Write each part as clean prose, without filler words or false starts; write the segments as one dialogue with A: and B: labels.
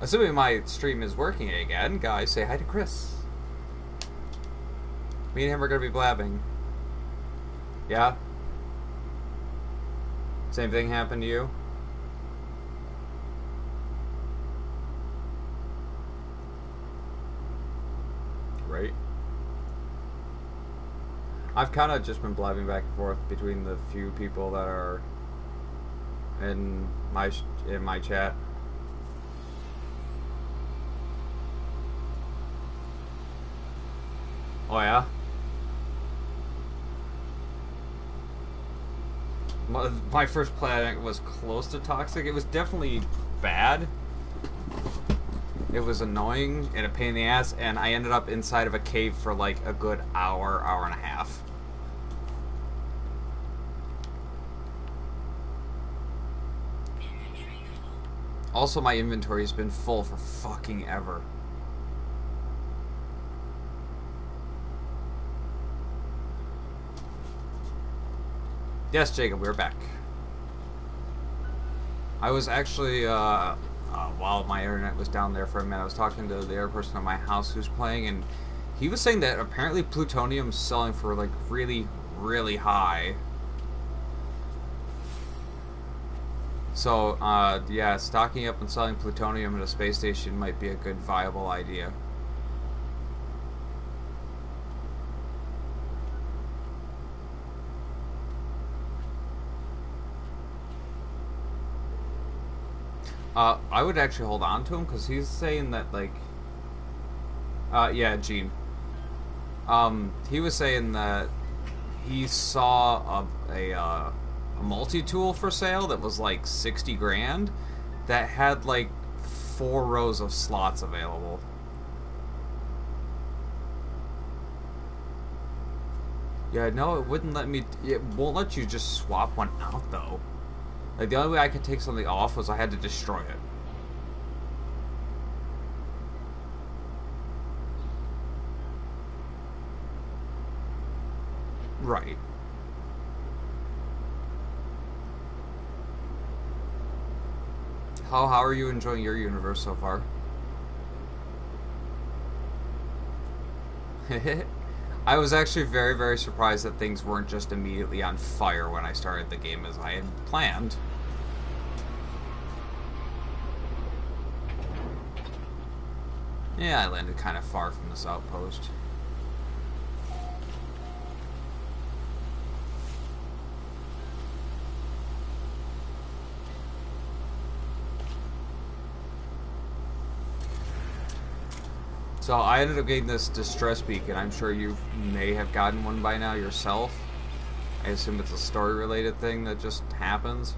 A: Assuming my stream is working again, guys, say hi to Chris. Me and him are gonna be blabbing. Yeah? Same thing happened to you? Right? I've kind of just been blabbing back and forth between the few people that are in my chat. Oh yeah? My first planet was close to toxic. It was definitely bad. It was annoying and a pain in the ass, and I ended up inside of a cave for like a good hour, hour and a half. Also, my inventory has been full for fucking ever. Yes, Jacob, we're back. I was actually, while my internet was down there for a minute, I was talking to the other person at my house who's playing, and he was saying that apparently plutonium's selling for, like, really, really high. So, yeah, stocking up and selling plutonium at a space station might be a good, viable idea. I would actually hold on to him, because he's saying that, like... yeah, Gene. He was saying that he saw a multi-tool for sale that was, like, 60 grand that had, like, 4 rows of slots available. Yeah, no, it wouldn't let me... It won't let you just swap one out, though. Like, the only way I could take something off was I had to destroy it. Right. How are you enjoying your universe so far? I was actually very, very surprised that things weren't just immediately on fire when I started the game as I had planned. Yeah, I landed kind of far from this outpost. So I ended up getting this distress beacon. I'm sure you may have gotten one by now yourself. I assume it's a story-related thing that just happens.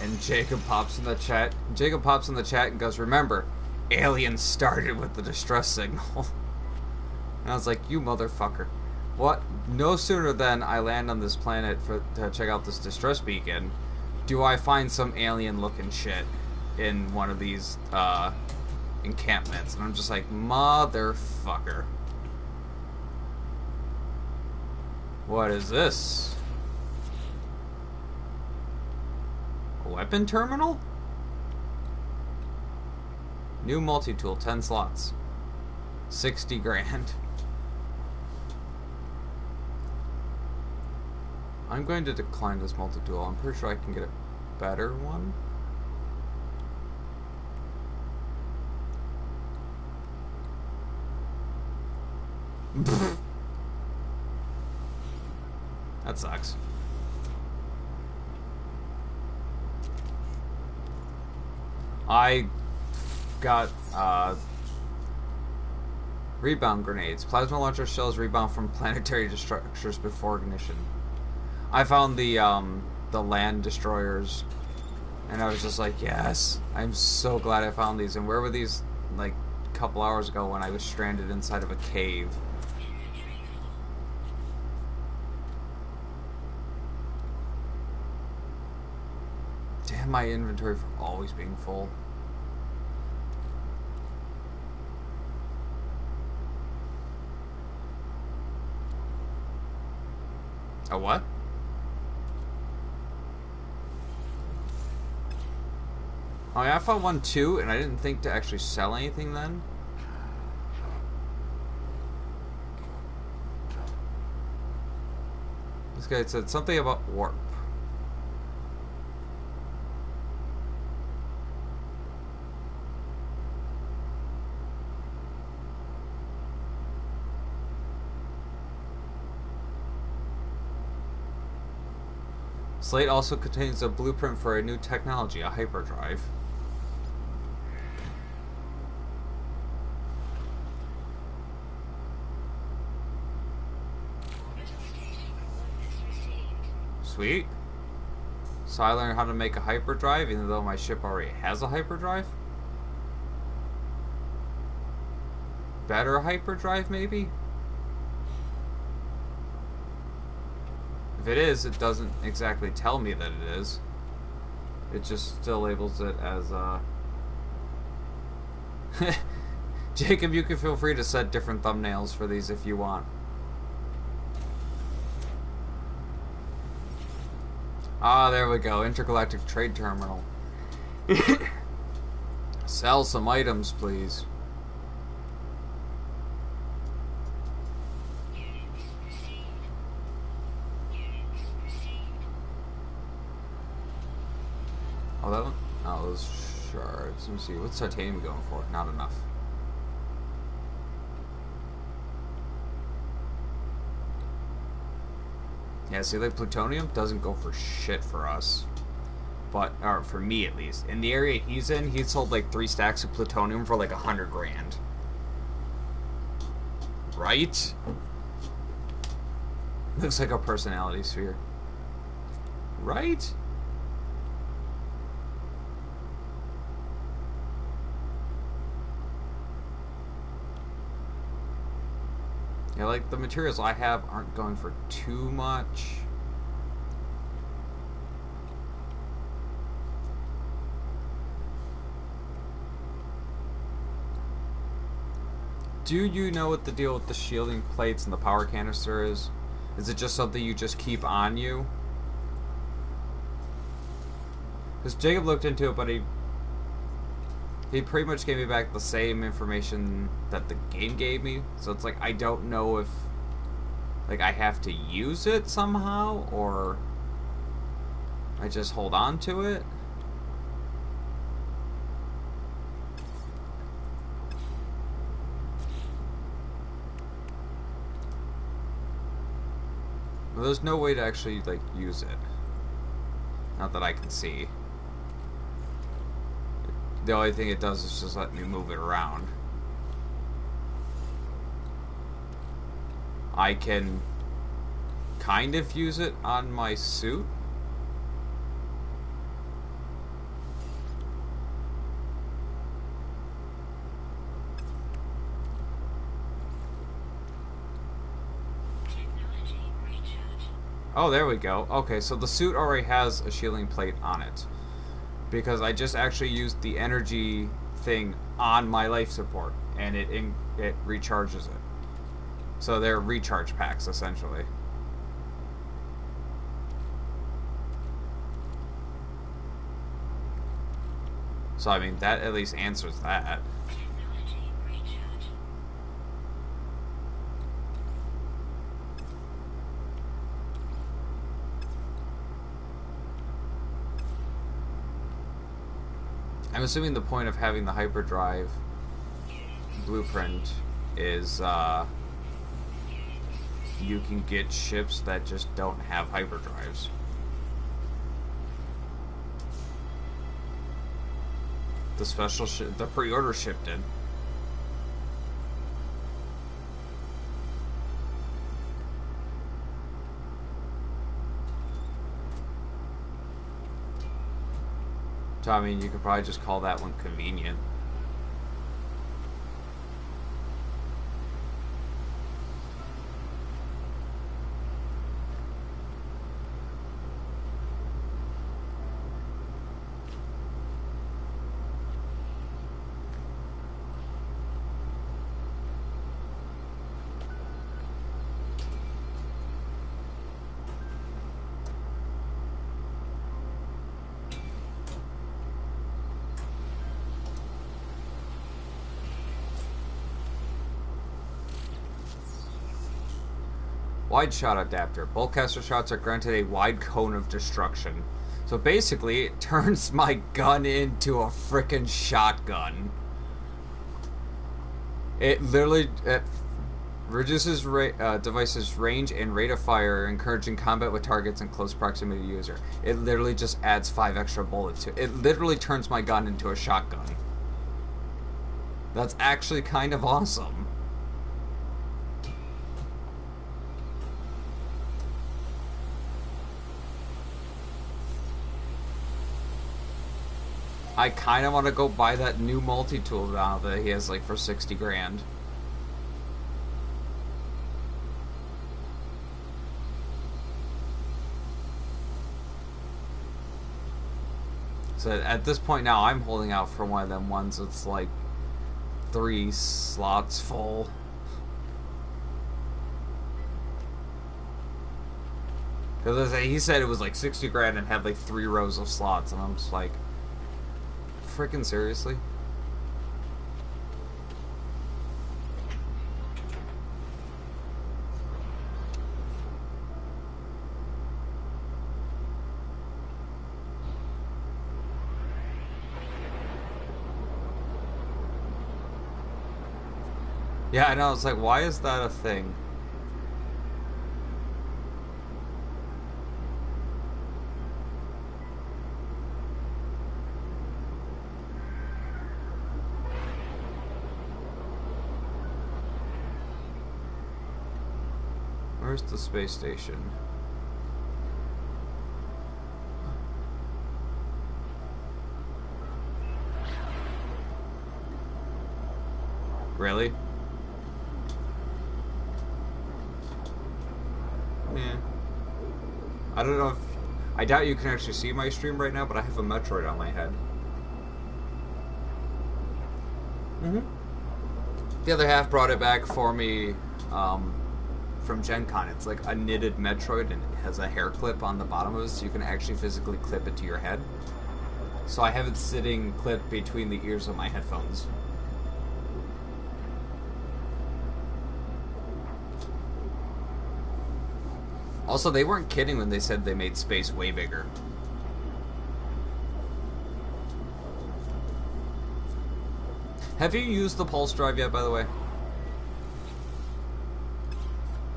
A: And Jacob pops in the chat. Jacob pops in the chat and goes, "Remember, aliens started with the distress signal." And I was like, "You motherfucker!" What? No sooner than I land on this planet to check out this distress beacon, do I find some alien-looking shit in one of these encampments, and I'm just like, motherfucker. What is this? A weapon terminal? New multi-tool, 10 slots. 60 grand. I'm going to decline this multi-tool. I'm pretty sure I can get a better one. That sucks. I got rebound grenades. Plasma launcher shells rebound from planetary structures before ignition. I found the land destroyers, and I was just like, yes, I'm so glad I found these. And where were these, like, a couple hours ago when I was stranded inside of a cave? Damn, my inventory for always being full. A what? Oh yeah, I found one too, and I didn't think to actually sell anything then. This guy said something about warp. Slate also contains a blueprint for a new technology, a hyperdrive. Sweet. So I learned how to make a hyperdrive, even though my ship already has a hyperdrive. Better hyperdrive, maybe? If it is, it doesn't exactly tell me that it is. It just still labels it as Jacob, you can feel free to set different thumbnails for these if you want. Ah, there we go. Intergalactic Trade Terminal. Sell some items, please. Oh, that one? Oh, those shards. Let me see. What's titanium going for? Not enough. Yeah, see, like plutonium doesn't go for shit for us. But, or for me at least. In the area he's in, he sold like 3 stacks of plutonium for like 100 grand. Right? Looks like a personality sphere. Right? Yeah, like the materials I have aren't going for too much. Do you know what the deal with the shielding plates and the power canister is? Is it just something you just keep on you? Because Jacob looked into it, but he pretty much gave me back the same information that the game gave me. So it's like, I don't know if like I have to use it somehow, or I just hold on to it. Well, there's no way to actually like use it. Not that I can see. The only thing it does is just let me move it around. I can kind of use it on my suit. Oh, there we go. Okay, so the suit already has a shielding plate on it. Because I just actually used the energy thing on my life support, and it recharges it. So they're recharge packs, essentially. So, I mean, that at least answers that. I'm assuming the point of having the hyperdrive blueprint is you can get ships that just don't have hyperdrives. The special ship, the pre-order ship did. So, I mean, you could probably just call that one convenient. Wide shot adapter. Boltcaster shots are granted a wide cone of destruction. So basically, it turns my gun into a frickin' shotgun. It literally reduces device's range and rate of fire, encouraging combat with targets in close proximity to user. It literally just adds 5 extra bullets to it. It literally turns my gun into a shotgun. That's actually kind of awesome. I kind of want to go buy that new multi-tool now that he has like for 60 grand. So at this point now, I'm holding out for one of them ones that's like 3 slots full. Because he said it was like 60 grand and had like 3 rows of slots, and I'm just like, freaking seriously? Yeah, I know. It's like, why is that a thing? Where's the space station? Really? Yeah. I don't know if... I doubt you can actually see my stream right now, but I have a Metroid on my head. The other half brought it back for me from Gen Con. It's like a knitted Metroid, and it has a hair clip on the bottom of it, so you can actually physically clip it to your head. So I have it sitting clipped between the ears of my headphones. Also, they weren't kidding when they said they made space way bigger. Have you used the pulse drive yet, by the way?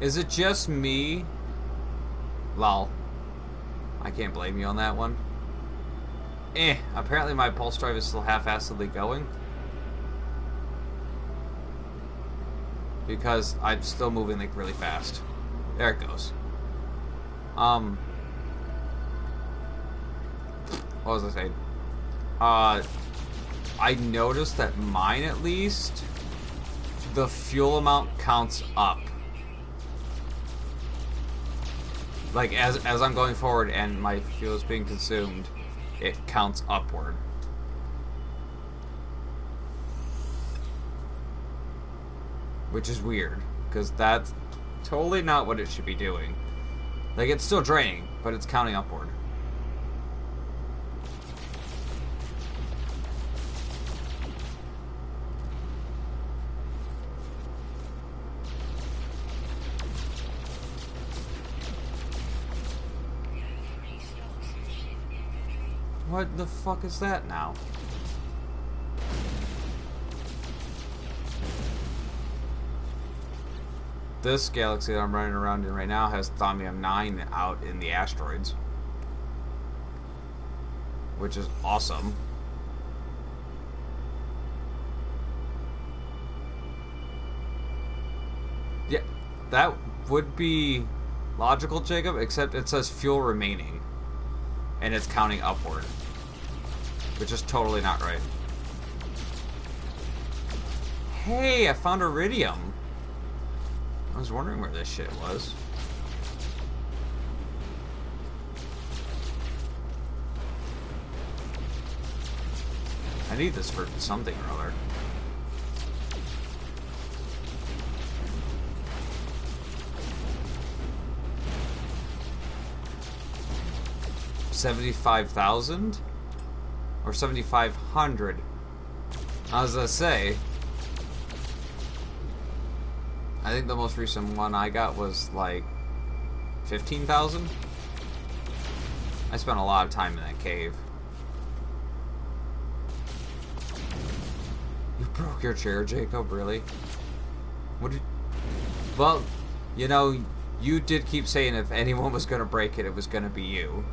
A: Is it just me? Lol. I can't blame you on that one. Apparently my pulse drive is still half-assedly going. Because I'm still moving like really fast. There it goes. What was I saying? I noticed that mine, at least, the fuel amount counts up. Like, as I'm going forward and my fuel is being consumed, it counts upward. Which is weird, because that's totally not what it should be doing. Like, it's still draining, but it's counting upward. What the fuck is that now? This galaxy that I'm running around in right now has Thamium 9 out in the asteroids. Which is awesome. Yeah, that would be logical, Jacob, except it says fuel remaining. And it's counting upward. Which is totally not right. Hey, I found iridium. I was wondering where this shit was. I need this for something or other. $75,000 or 7,500. I was gonna say, I think the most recent one I got was like 15,000? I spent a lot of time in that cave. You broke your chair, Jacob, really? What did... Well, you know, you did keep saying if anyone was gonna break it, it was gonna be you.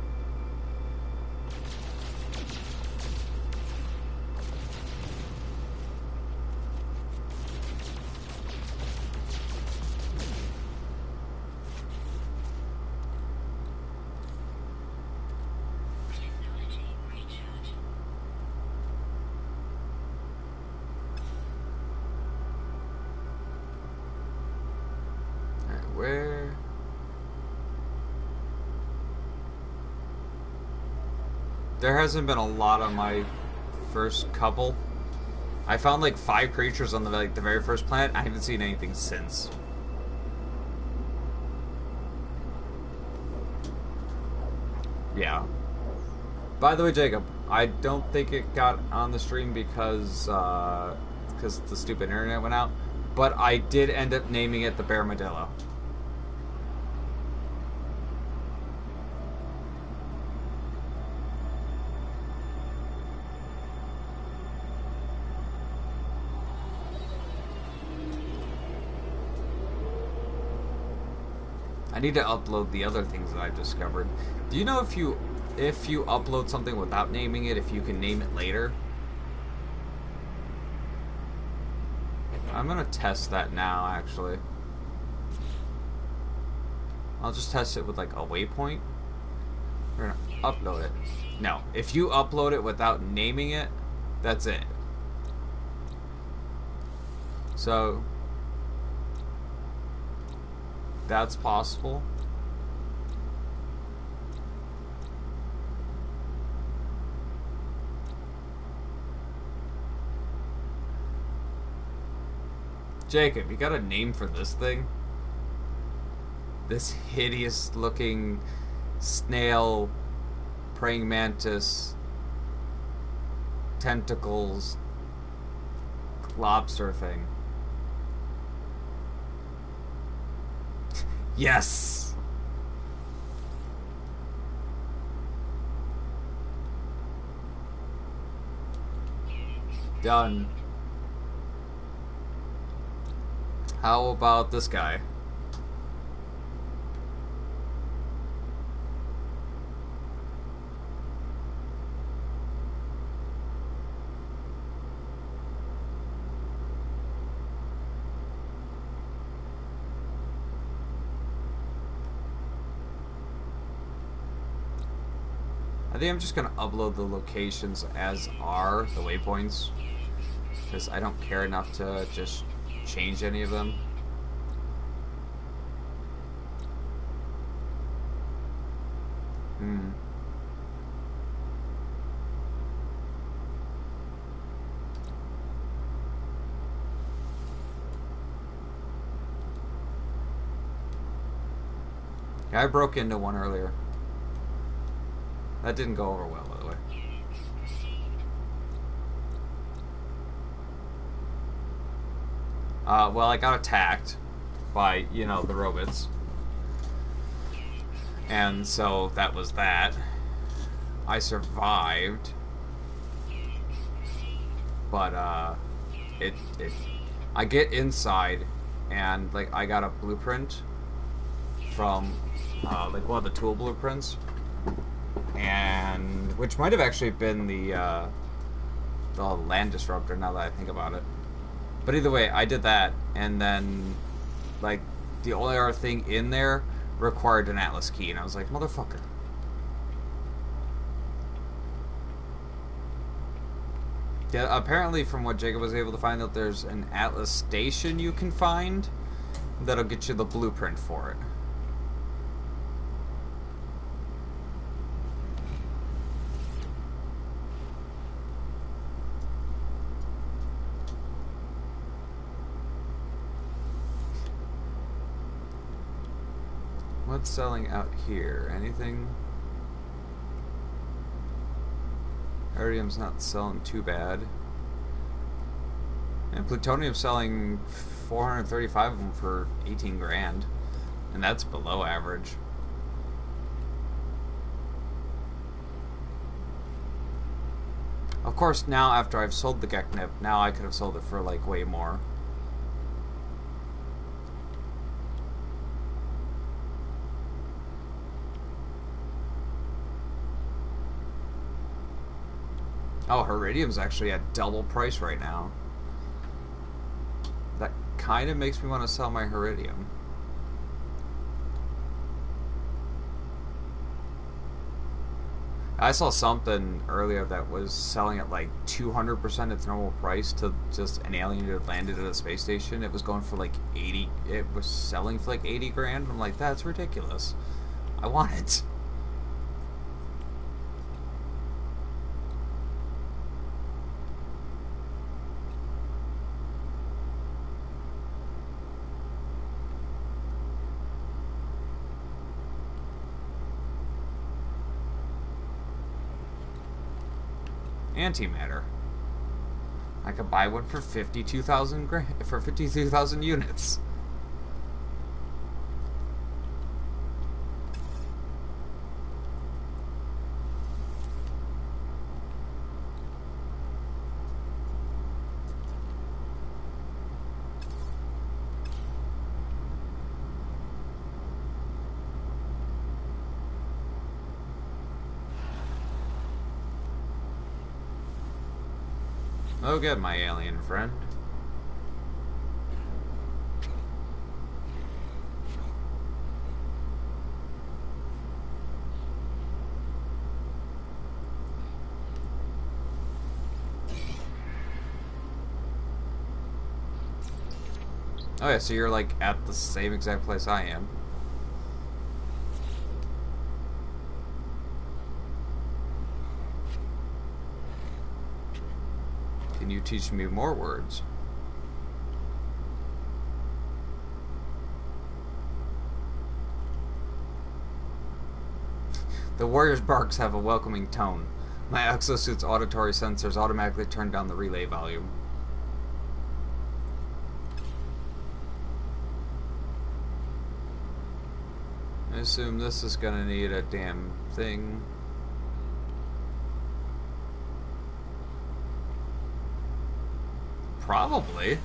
A: Where? There hasn't been a lot on my first couple. I found like 5 creatures on the very first planet. I haven't seen anything since. Yeah. By the way, Jacob, I don't think it got on the stream because the stupid internet went out. But I did end up naming it the Bearmadillo. I need to upload the other things that I've discovered. Do you know if you upload something without naming it, if you can name it later? I'm gonna test that now, actually. I'll just test it with like a waypoint. We're gonna upload it. No, if you upload it without naming it, that's it. So that's possible. Jacob, you got a name for this thing? This hideous looking snail, praying mantis, tentacles, lobster thing. Yes! Done. How about this guy? I think I'm just gonna upload the locations as are, the waypoints, because I don't care enough to just change any of them. Yeah, I broke into one earlier. That didn't go over well, by the way. Well, I got attacked by, you know, the robots. And so that was that. I survived. But, I get inside and, like, I got a blueprint from, like, one of the tool blueprints. And which might have actually been the land disruptor, now that I think about it. But either way, I did that, and then like the only other thing in there required an Atlas key, and I was like, motherfucker. Yeah, apparently from what Jacob was able to find out, there's an Atlas station you can find that'll get you the blueprint for it. What's selling out here? Anything? Iridium's not selling too bad. And plutonium's selling 435 of them for 18 grand. And that's below average. Of course, now after I've sold the Geknip, now I could have sold it for like way more. Oh, Heridium's actually at double price right now. That kind of makes me want to sell my Heridium. I saw something earlier that was selling at like 200% its normal price to just an alien that landed at a space station. It was going for like 80. It was selling for like 80 grand. I'm like, that's ridiculous. I want it. Antimatter. I could buy one for 52,000 for 52,000 units. Oh, good, my alien friend. Oh yeah, so you're like at the same exact place I am. Can you teach me more words? The warrior's barks have a welcoming tone. My exosuit's auditory sensors automatically turn down the relay volume. I assume this is gonna need a damn thing. Probably.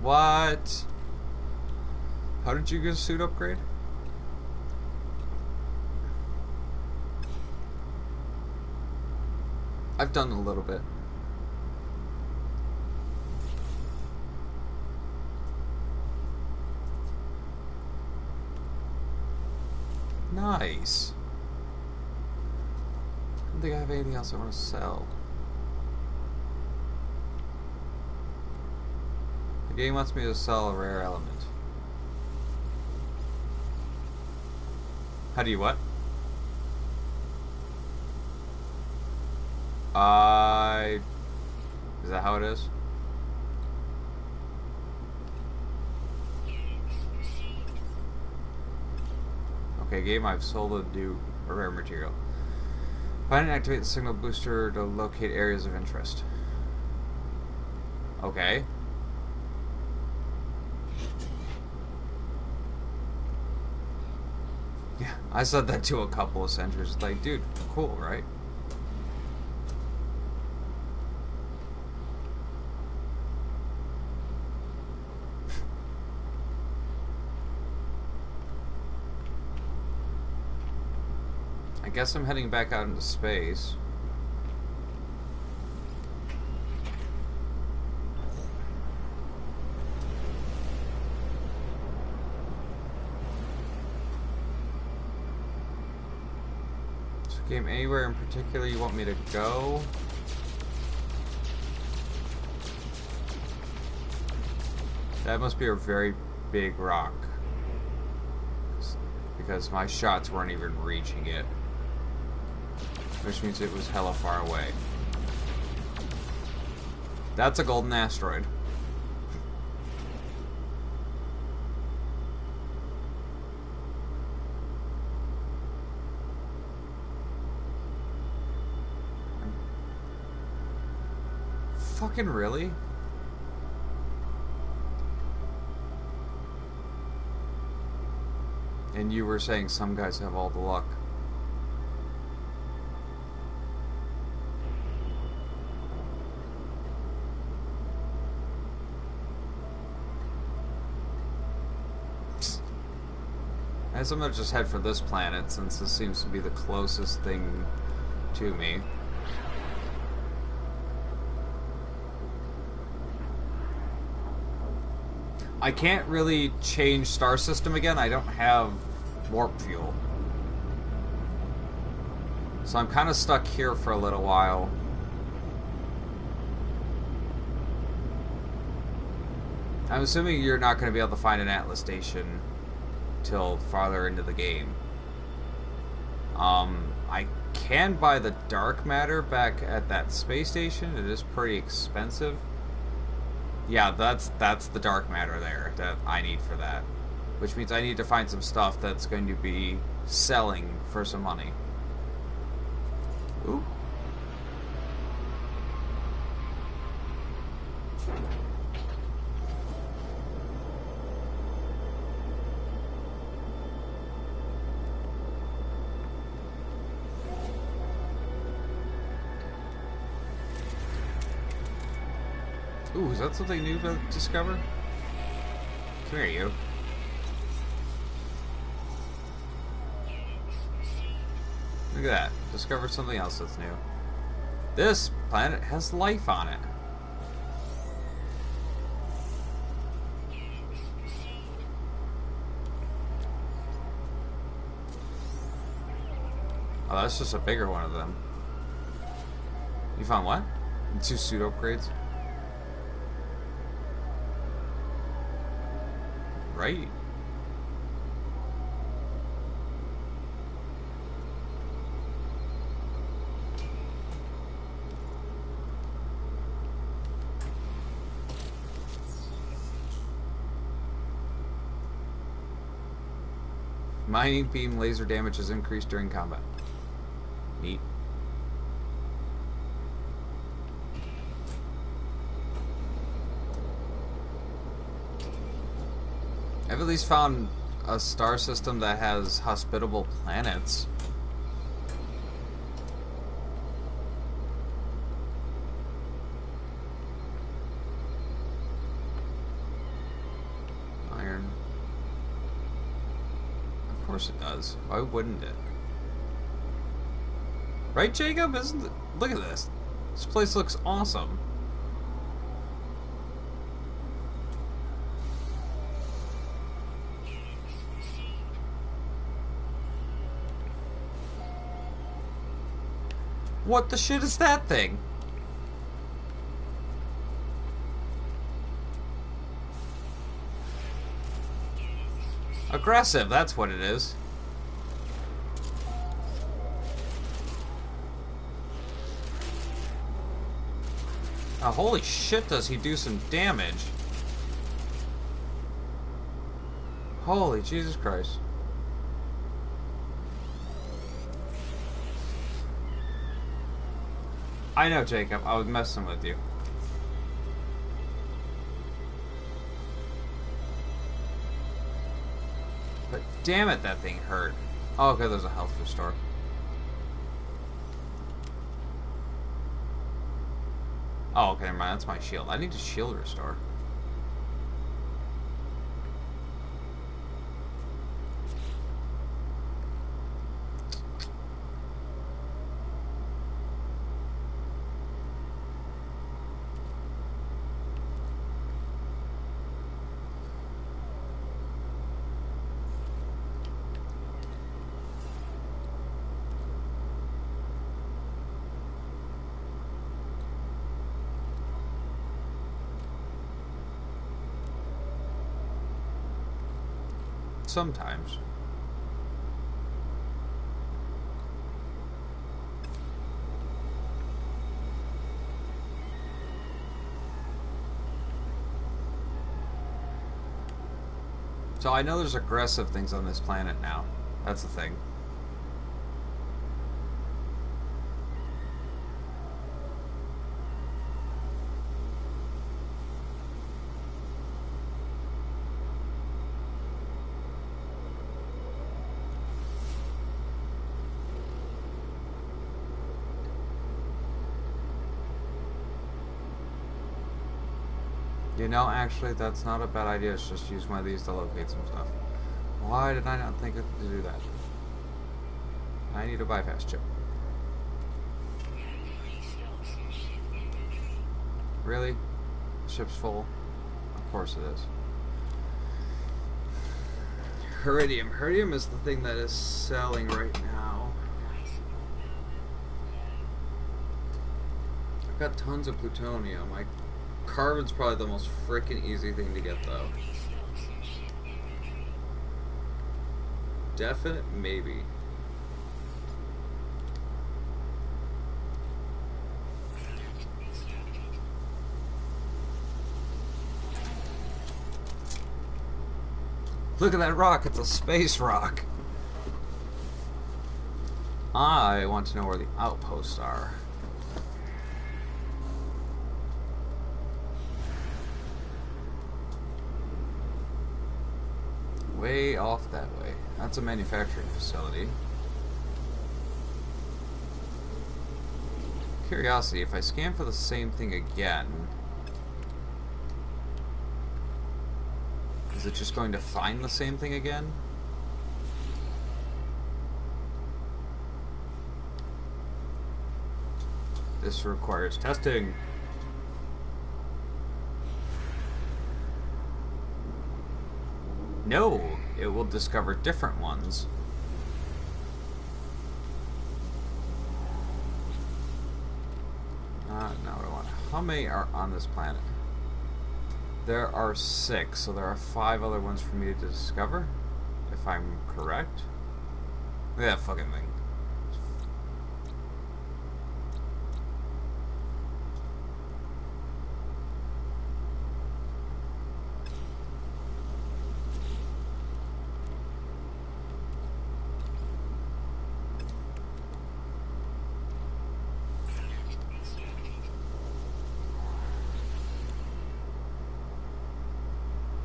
A: What? How did you get a suit upgrade? I've done a little bit. Nice. I don't think I have anything else I want to sell. The game wants me to sell a rare element. How do you what? Is that how it is? Okay, game, I've sold a rare material. Find and activate the signal booster to locate areas of interest. Okay. Yeah, I said that to a couple of sentries. Like, dude, cool, right? I guess I'm heading back out into space. So, game, anywhere in particular you want me to go? That must be a very big rock. Because my shots weren't even reaching it. Which means it was hella far away. That's a golden asteroid. Fucking really? And you were saying some guys have all the luck. I guess I'm gonna just head for this planet since this seems to be the closest thing to me. I can't really change star system again. I don't have warp fuel. So I'm kind of stuck here for a little while. I'm assuming you're not going to be able to find an Atlas station till farther into the game. I can buy the dark matter back at that space station. It is pretty expensive. Yeah, that's the dark matter there that I need for that. Which means I need to find some stuff that's going to be selling for some money. Ooh. Ooh, is that something new to discover? Come here, you. Look at that. Discovered something else that's new. This planet has life on it. Oh, that's just a bigger one of them. You found what? 2 suit upgrades? Right. Mining beam laser damage is increased during combat. Neat. I've at least found a star system that has hospitable planets. Iron. Of course it does. Why wouldn't it? Right, Jacob? Isn't it? Look at this. This place looks awesome. What the shit is that thing? Aggressive, that's what it is. Oh, holy shit, does he do some damage. Holy Jesus Christ. I know, Jacob. I was messing with you. But damn it, that thing hurt. Oh, okay, there's a health restore. Oh, okay, never mind. That's my shield. I need a shield restore. Sometimes. So I know there's aggressive things on this planet now. That's the thing. You know, actually, that's not a bad idea. It's just use one of these to locate some stuff. Why did I not think to do that? I need a bypass chip. Really? The ship's full? Of course it is. Iridium. Iridium is the thing that is selling right now. I've got tons of plutonium. Carbon's probably the most freaking easy thing to get, though. Definite? Maybe. Look at that rock, it's a space rock. I want to know where the outposts are. Way off that way. That's a manufacturing facility. Curiosity, if I scan for the same thing again, is it just going to find the same thing again? This requires testing. No, it will discover different ones. Now what I want. How many are on this planet? There are 6, so there are 5 other ones for me to discover, if I'm correct. Look at that fucking thing.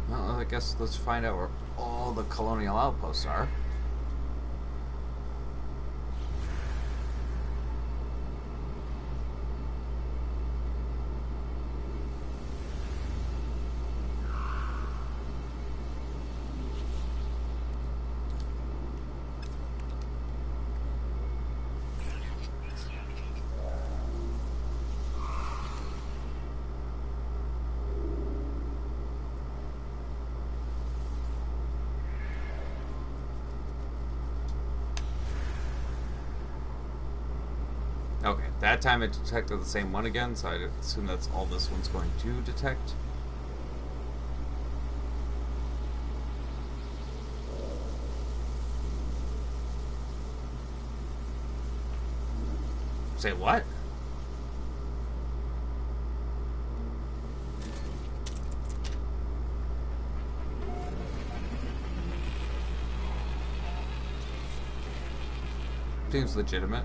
A: Well, I guess let's find out where all the colonial outposts are. Okay, that time it detected the same one again, so I'd assume that's all this one's going to detect. Say what? Seems legitimate.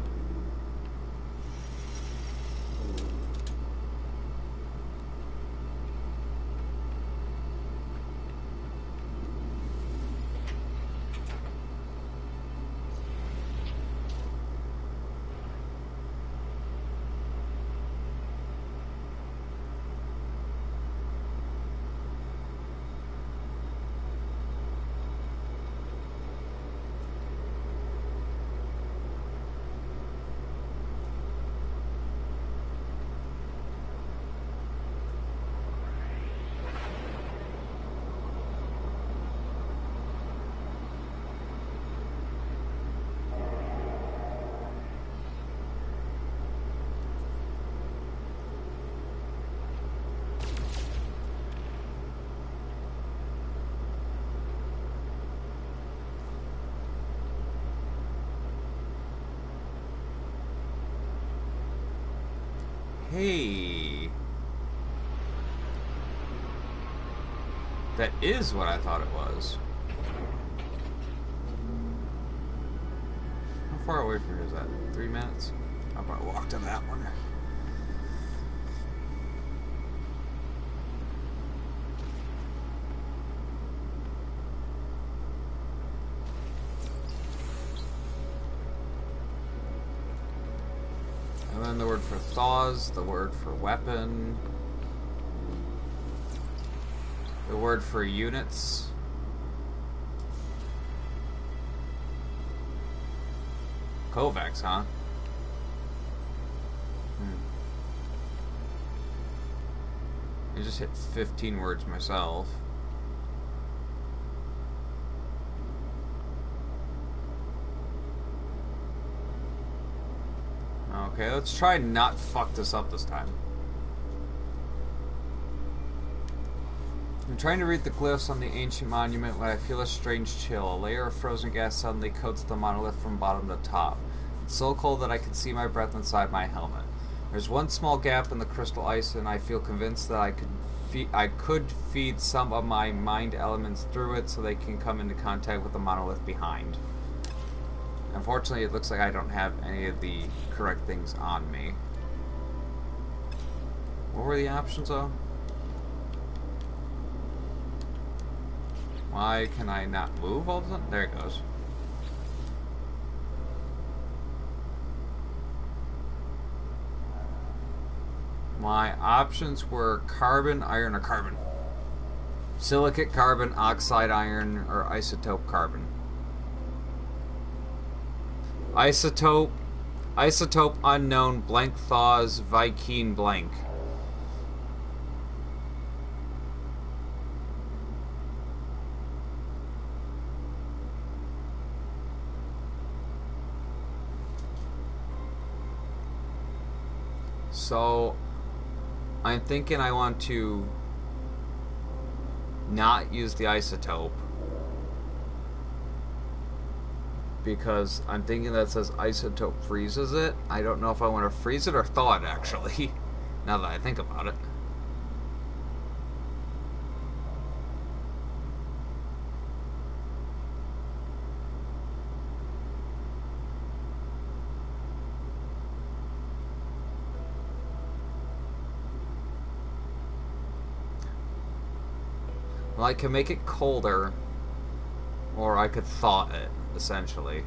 A: Hey. That is what I thought it was. How far away from here is that? 3 minutes? I'll probably walk to that one. And then the word for thaws, the word for weapon. The word for units. Kovacs, huh? I just hit 15 words myself. Okay, let's try and not fuck this up this time. I'm trying to read the glyphs on the ancient monument when I feel a strange chill. A layer of frozen gas suddenly coats the monolith from bottom to top. It's so cold that I can see my breath inside my helmet. There's one small gap in the crystal ice, and I feel convinced that I could feed some of my mind elements through it so they can come into contact with the monolith behind. Unfortunately, it looks like I don't have any of the correct things on me. What were the options, though? Why can I not move all of a sudden? There it goes. My options were carbon, iron, or carbon. Silicate carbon, oxide iron, or isotope carbon. Isotope unknown, blank thaws, Viking blank. So, I'm thinking I want to not use the isotope. Because I'm thinking that says isotope freezes it. I don't know if I want to freeze it or thaw it, actually. Now that I think about it. Well, I can make it colder, or I could thaw it, essentially.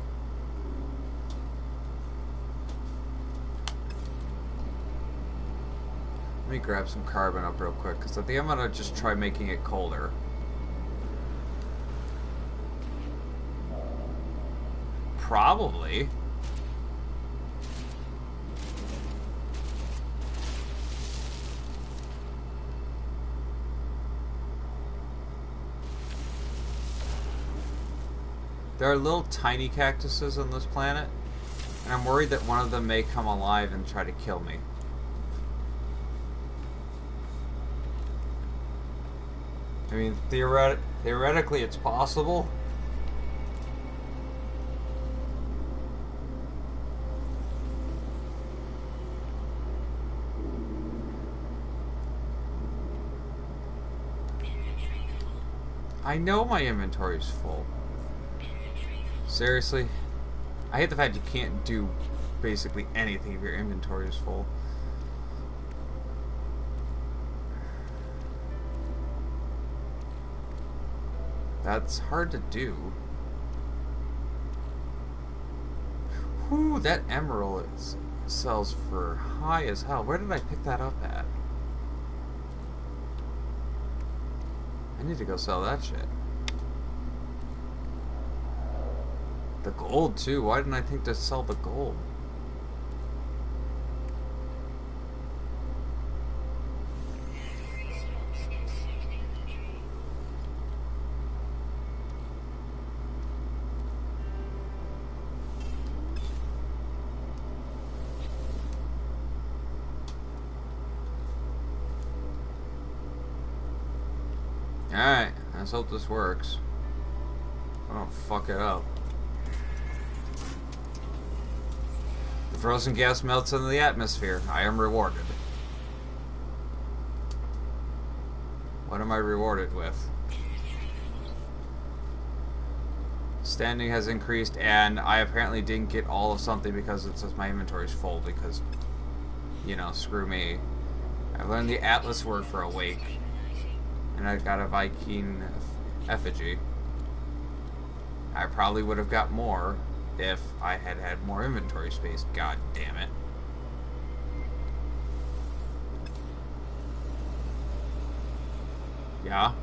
A: Let me grab some carbon up real quick, because I think I'm going to just try making it colder. Probably. There are little tiny cactuses on this planet, and I'm worried that one of them may come alive and try to kill me. I mean, theoretically it's possible. I know my inventory is full. Seriously? I hate the fact you can't do basically anything if your inventory is full. That's hard to do. Whew, that emerald sells for high as hell. Where did I pick that up at? I need to go sell that shit. The gold, too. Why didn't I think to sell the gold? Alright, let's hope this works. I don't fuck it up. The frozen gas melts into the atmosphere. I am rewarded. What am I rewarded with? Standing has increased, and I apparently didn't get all of something because it says my inventory is full because, you know, screw me. I learned the Atlas word for awake. And I got a Viking effigy. I probably would have got more if I had had more inventory space. God damn it. Yeah?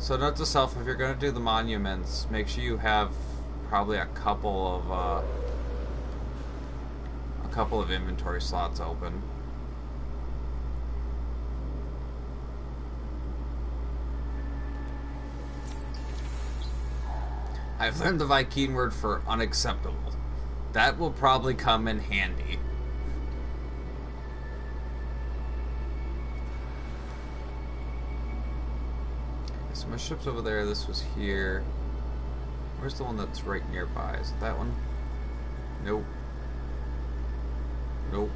A: So note to self, if you're going to do the monuments, make sure you have probably a couple of inventory slots open. I've learned the Viking word for unacceptable. That will probably come in handy. So my ship's over there, this was here. Where's the one that's right nearby? Is it that one? Nope. Nope.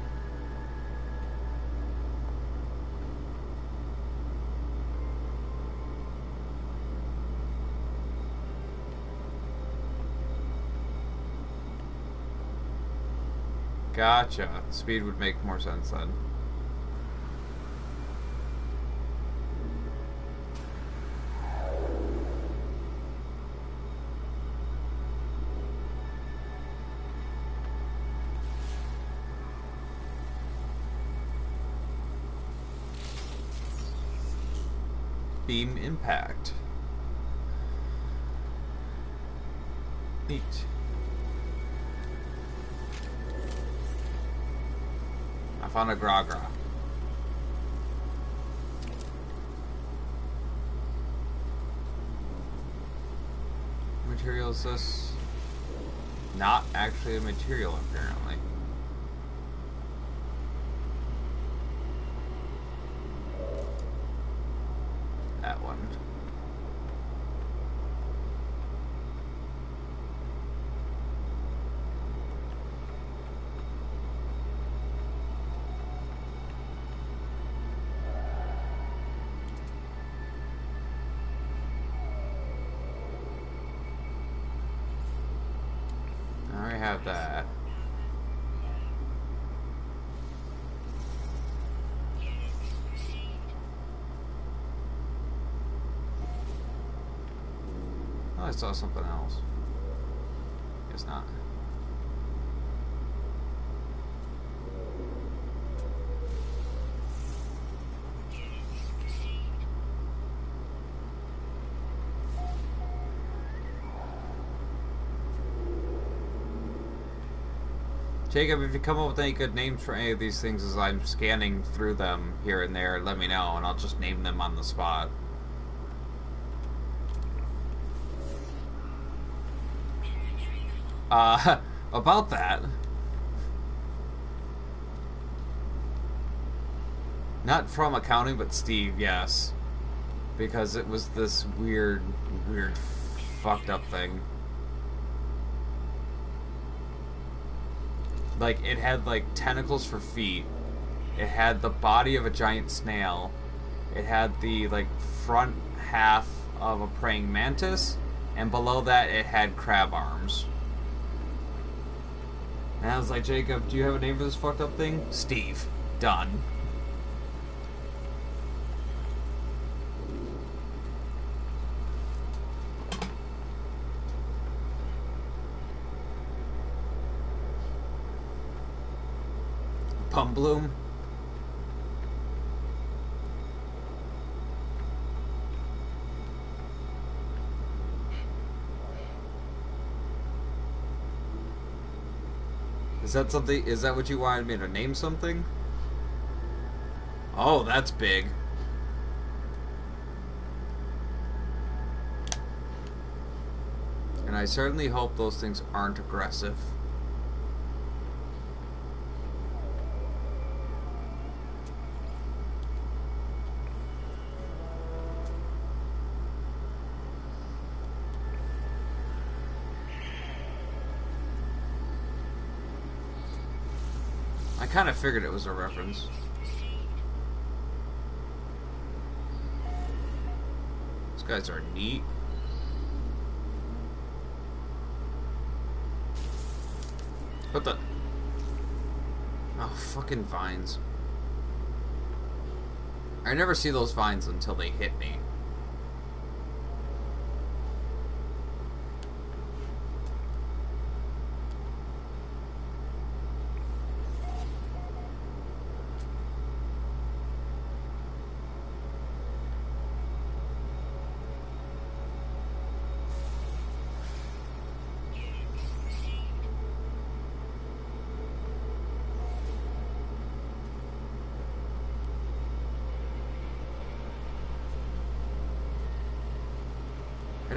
A: Gotcha. Speed would make more sense then. Beam impact. Neat. I found a Gragra. What material is this? Not actually a material, apparently. That one. I have that. Oh, I saw something else. Guess not. Jacob, if you come up with any good names for any of these things as I'm scanning through them here and there, let me know, and I'll just name them on the spot. About that. Not from accounting, but Steve, yes. Because it was this weird, fucked up thing. Like, it had, like, tentacles for feet. It had the body of a giant snail. It had the, like, front half of a praying mantis. And below that, it had crab arms. And I was like, Jacob, do you have a name for this fucked up thing? Steve. Done. Pumbloom? Is that something? Is that what you wanted me to name something? Oh, that's big. And I certainly hope those things aren't aggressive. I kind of figured it was a reference. These guys are neat. What the? Oh, fucking vines. I never see those vines until they hit me.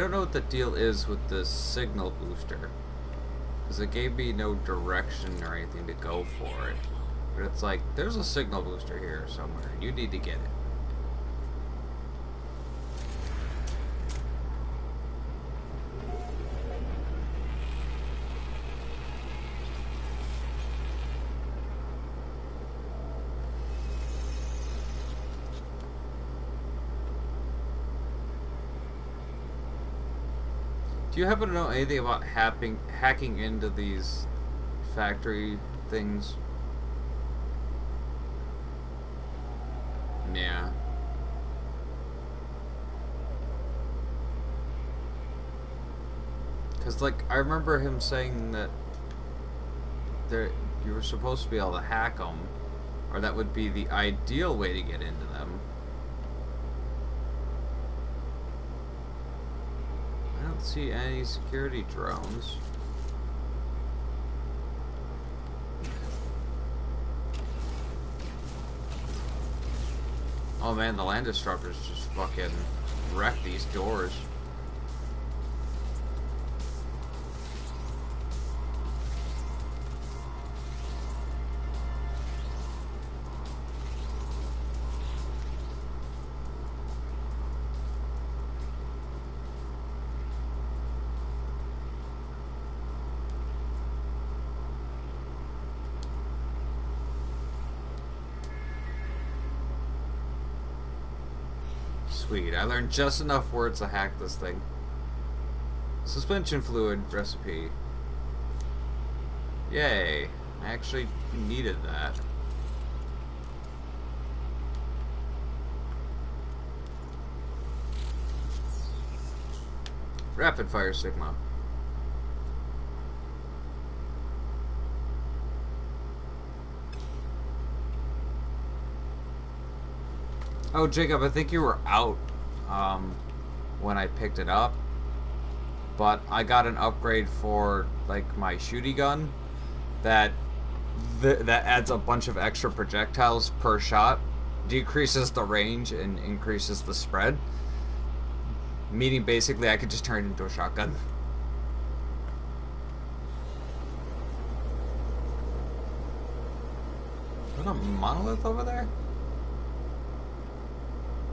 A: don't know what the deal is with the signal booster. Because it gave me no direction or anything to go for it. But it's like, there's a signal booster here somewhere. You need to get it. Do you happen to know anything about hacking into these factory things? Yeah. Because, like, I remember him saying that you were supposed to be able to hack them, or that would be the ideal way to get into them. I don't see any security drones. Oh man, the land disruptors just fucking wreck these doors. Sweet, I learned just enough words to hack this thing. Suspension fluid recipe. Yay, I actually needed that. Rapid fire Sigma. Oh, Jacob, I think you were out when I picked it up, but I got an upgrade for like my shooty gun that adds a bunch of extra projectiles per shot, decreases the range and increases the spread. Meaning basically I could just turn it into a shotgun. Is that a monolith over there?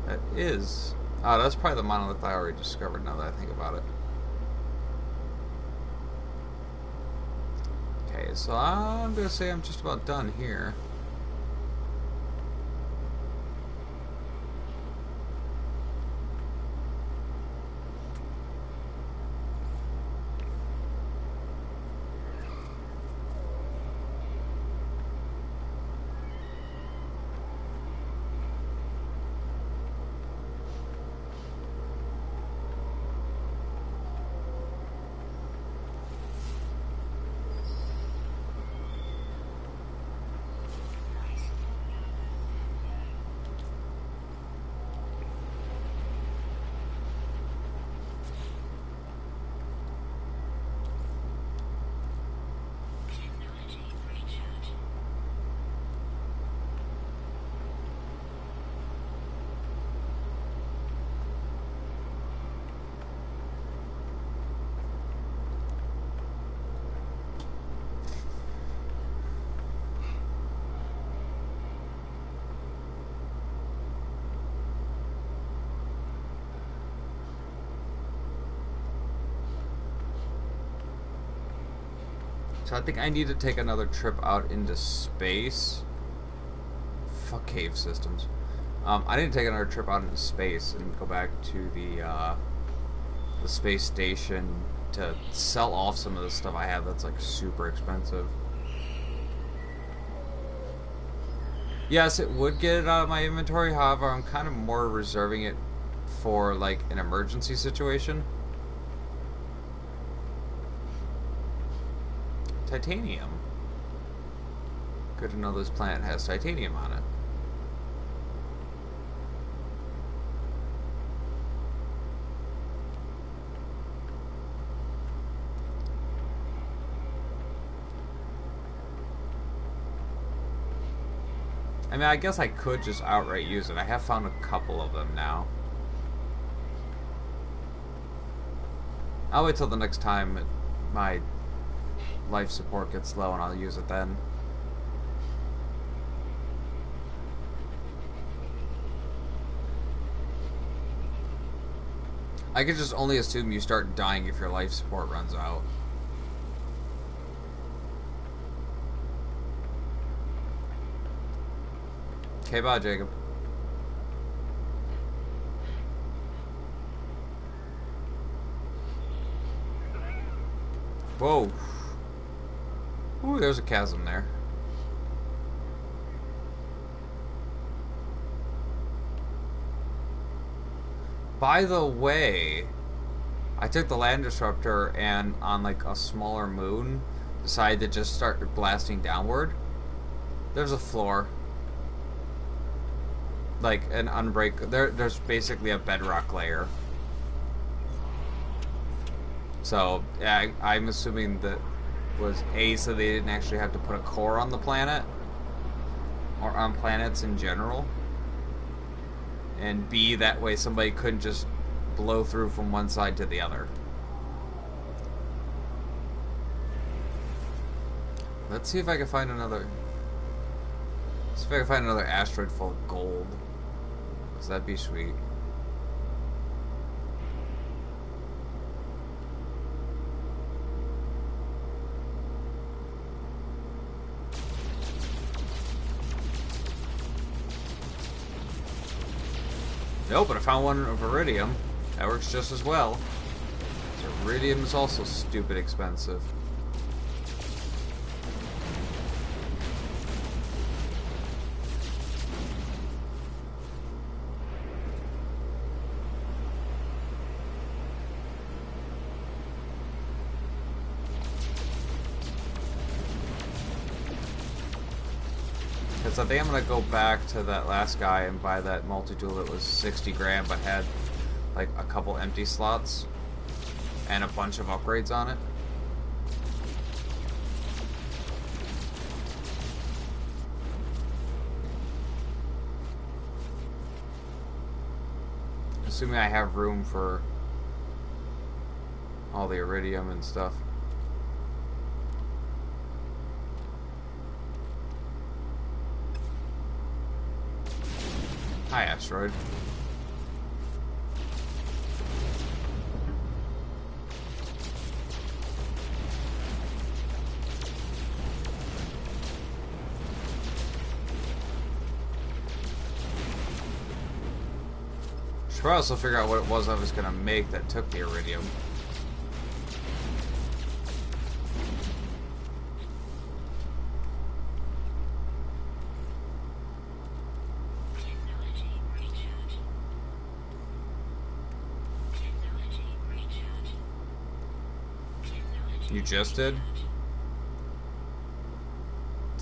A: That is. Oh, that's probably the monolith I already discovered now that I think about it. Okay, so I'm gonna say I'm just about done here. So I think I need to take another trip out into space. Fuck cave systems. I need to take another trip out into space and go back to the space station to sell off some of the stuff I have that's like super expensive. Yes, it would get it out of my inventory. However, I'm kind of more reserving it for like an emergency situation. Titanium. Good to know this planet has titanium on it. I mean, I guess I could just outright use it. I have found a couple of them now. I'll wait till the next time my life support gets low and I'll use it then. I could just only assume you start dying if your life support runs out. Okay, bye, Jacob. Whoa. Ooh, there's a chasm there. By the way, I took the land disruptor and on like a smaller moon decided to just start blasting downward. There's a floor. Like an unbreak there's basically a bedrock layer. So yeah, I'm assuming that was A, so they didn't actually have to put a core on the planet or on planets in general, and B, that way somebody couldn't just blow through from one side to the other. Let's see if I can find another. Let's see if I can find another asteroid full of gold. Cause that'd be sweet. Nope, but I found one of iridium. That works just as well. So iridium is also stupid expensive. I think I'm gonna go back to that last guy and buy that multi-tool that was 60 grand but had like a couple empty slots and a bunch of upgrades on it. Assuming I have room for all the iridium and stuff. Hi, asteroid. Should probably also figure out what it was I was gonna make that took the iridium. You just did?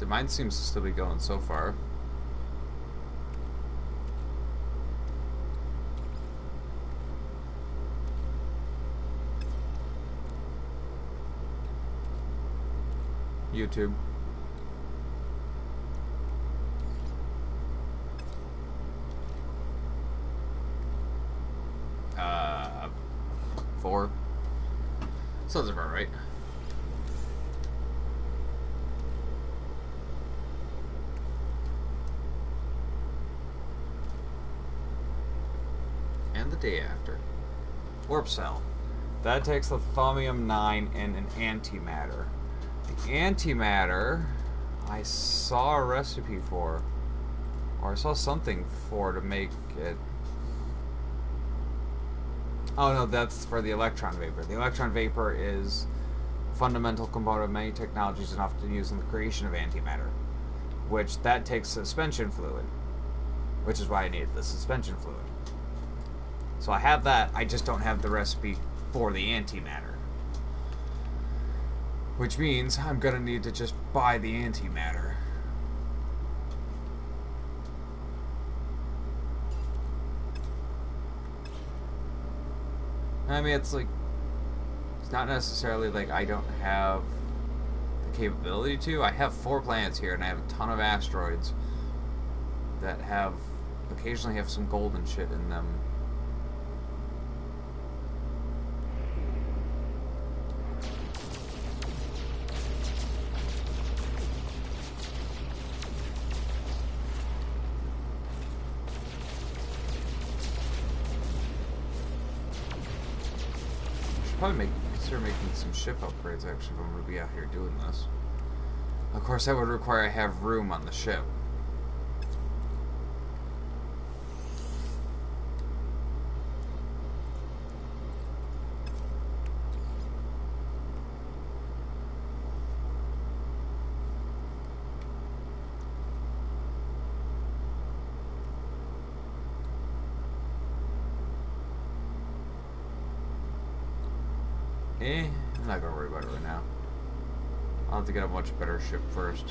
A: Mine seems to still be going so far. YouTube. Four. Sounds about right. And the day after. Warp cell. That takes a thaumium-9 and an antimatter. The antimatter, I saw a recipe for, or I saw something for to make it. Oh no, that's for the electron vapor. The electron vapor is a fundamental component of many technologies and often used in the creation of antimatter, which that takes suspension fluid, which is why I needed the suspension fluid. So I have that, I just don't have the recipe for the antimatter. Which means I'm gonna need to just buy the antimatter. I mean, it's like, it's not necessarily like I don't have the capability to. I have 4 planets here and I have a ton of asteroids that have, occasionally have some gold and shit in them. should probably consider making some ship upgrades, actually, if I'm going to be out here doing this. Of course, that would require I have room on the ship. I'm not gonna worry about it right now. I'll have to get a much better ship first.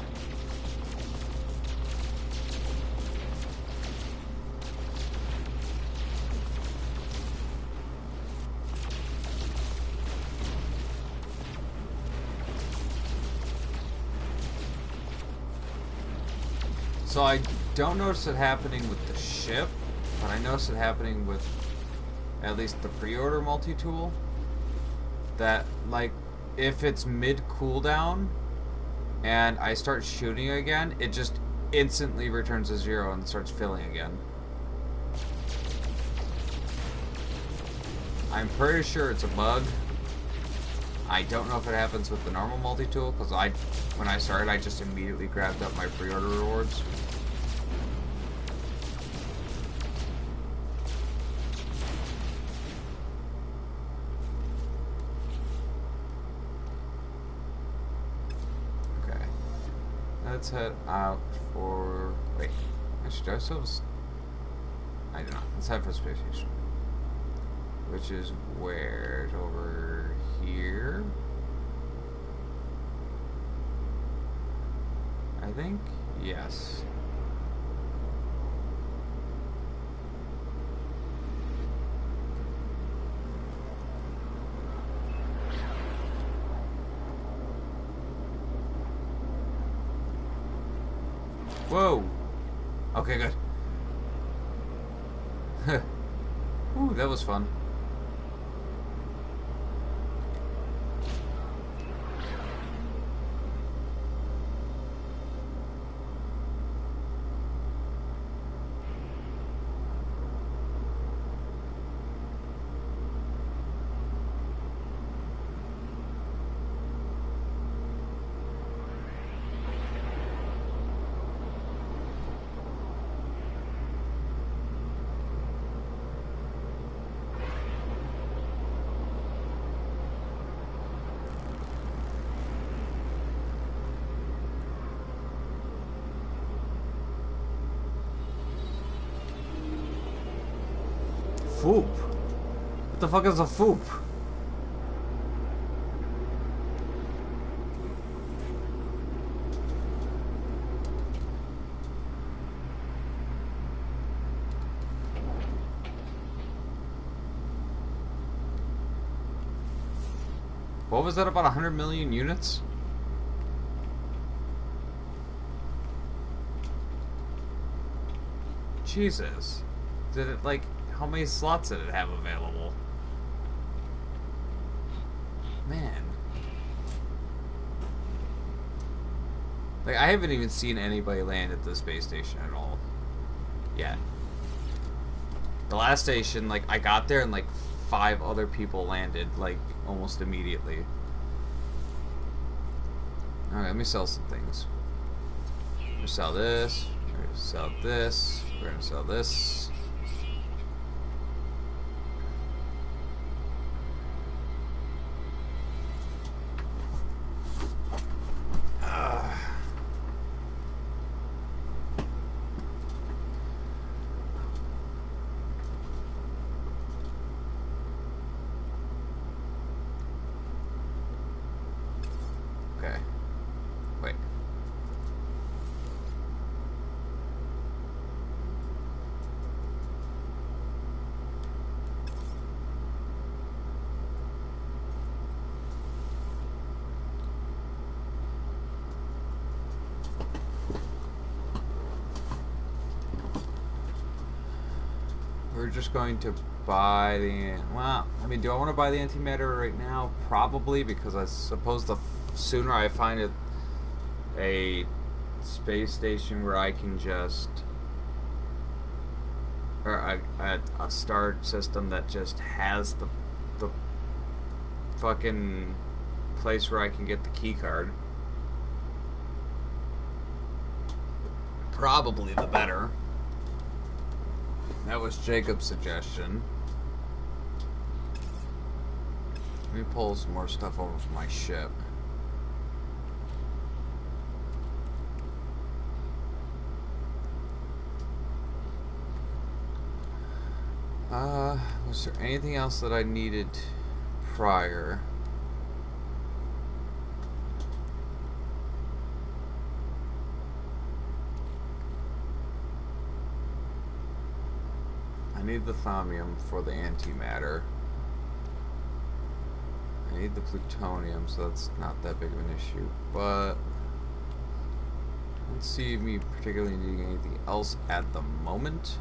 A: So I don't notice it happening with the ship, but I notice it happening with at least the pre-order multi-tool. That, like, if it's mid cooldown and I start shooting again, it just instantly returns to 0 and starts filling again. I'm pretty sure it's a bug. I don't know if it happens with the normal multi-tool, because when I started, I just immediately grabbed up my pre-order rewards. Let's head out for... Wait. Actually, do I still have... I do not. Let's head for the space station. Which is where? It's over here? I think? Yes. Whoa! Okay, good. Ooh, that was fun. Foop? What the fuck is a foop? What was that, about 100 million units? Jesus. Did it, like... How many slots did it have available? Man. Like, I haven't even seen anybody land at the space station at all. Yet. The last station, like, I got there and, like, 5 other people landed, like, almost immediately. Alright, let me sell some things. We're gonna sell this. We're gonna sell this. We're gonna sell this. We're just going to buy the... Well, I mean, do I want to buy the antimatter right now? Probably, because I suppose the sooner I find a space station where I can just... Or a star system that just has the fucking place where I can get the key card. Probably the better. That was Jacob's suggestion. Let me pull some more stuff over from my ship. Was there anything else that I needed prior? I need the thaumium for the antimatter. I need the plutonium, so that's not that big of an issue. But I don't see me particularly needing anything else at the moment.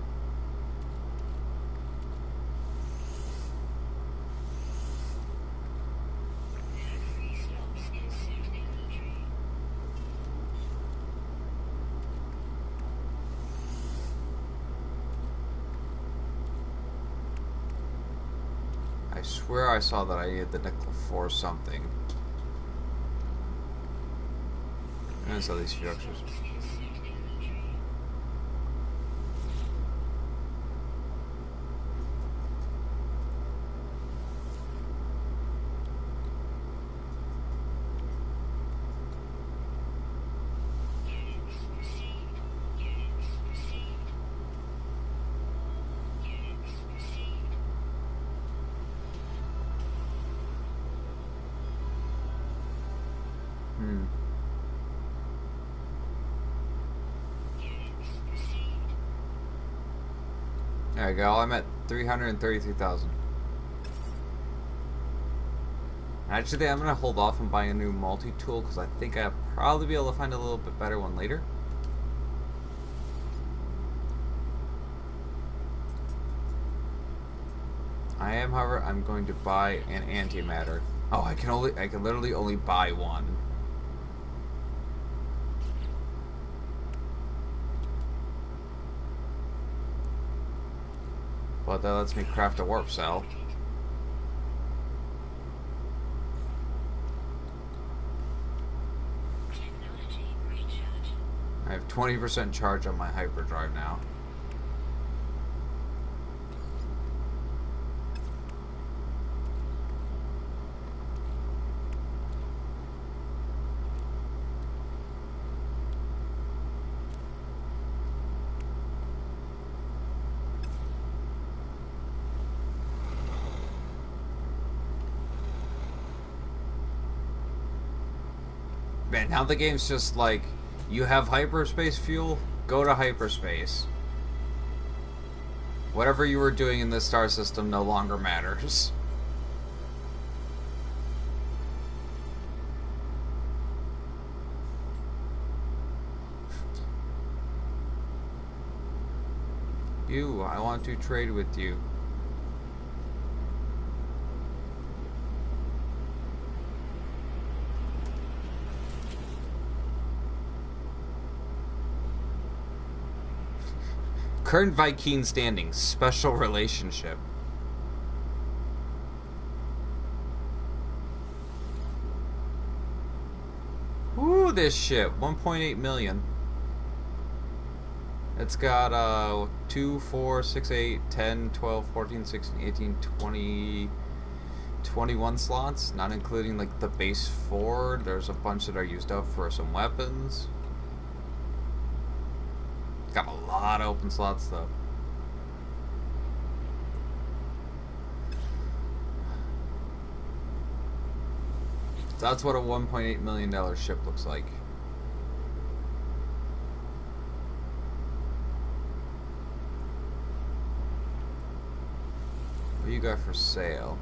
A: I swear I saw that I needed the nickel for something. And I saw these structures. There we go. I'm at 333,000. Actually, I'm gonna hold off on buying a new multi-tool because I think I'll probably be able to find a little bit better one later. However, I'm going to buy an antimatter. Oh, I can literally only buy one. But that lets me craft a warp cell. I have 20% charge on my hyperdrive now. Man, now the game's just like, you have hyperspace fuel, go to hyperspace. Whatever you were doing in this star system no longer matters. I want to trade with you. Current Viking standing, special relationship. Ooh, this ship, 1.8 million. It's got 2, 4, 6, 8, 10, 12, 14, 16, 18, 20, 21 slots, not including like the base 4. There's a bunch that are used up for some weapons. Got a lot of open slots though. So that's what a $1.8 million ship looks like. What do you got for sale?